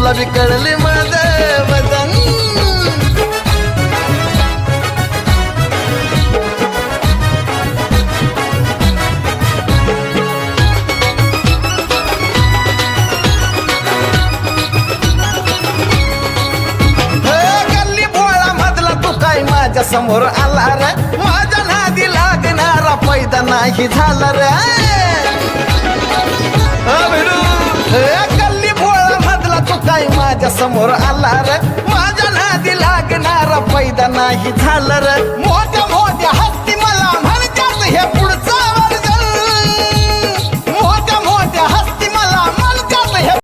तुला बी कळले माझं वजन माझ्या समोर आला रे माझ्या नादी लागणारा पैदा नाही झाला रे गल्ली भोळा मधला तू काय माझ्या समोर आला रे माझ्या नादी लागणारा पैदा नाही झाला रे मोठ्या मोठ्या हत्ती मला म्हणतात हे